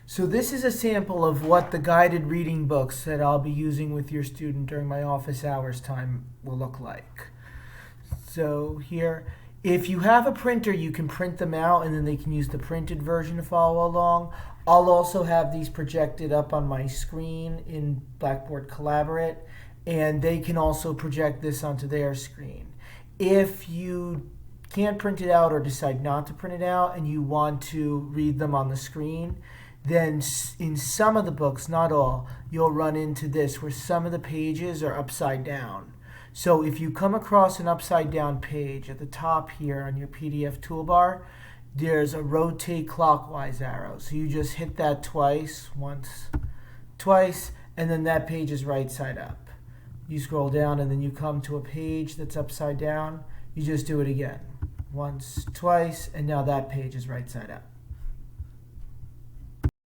So this is a sample of what the guided reading books that I'll be using with your student during my office hours time will look like. So here, if you have a printer, you can print them out and then they can use the printed version to follow along. I'll also have these projected up on my screen in Blackboard Collaborate, and they can also project this onto their screen. If you can't print it out or decide not to print it out and you want to read them on the screen, then in some of the books, not all, you'll run into this where some of the pages are upside down. So if you come across an upside down page at the top here on your PDF toolbar, there's a rotate clockwise arrow. So you just hit that twice, once, twice, and then that page is right side up. You scroll down and then you come to a page that's upside down. You just do it again. Once, twice, and now that page is right side up.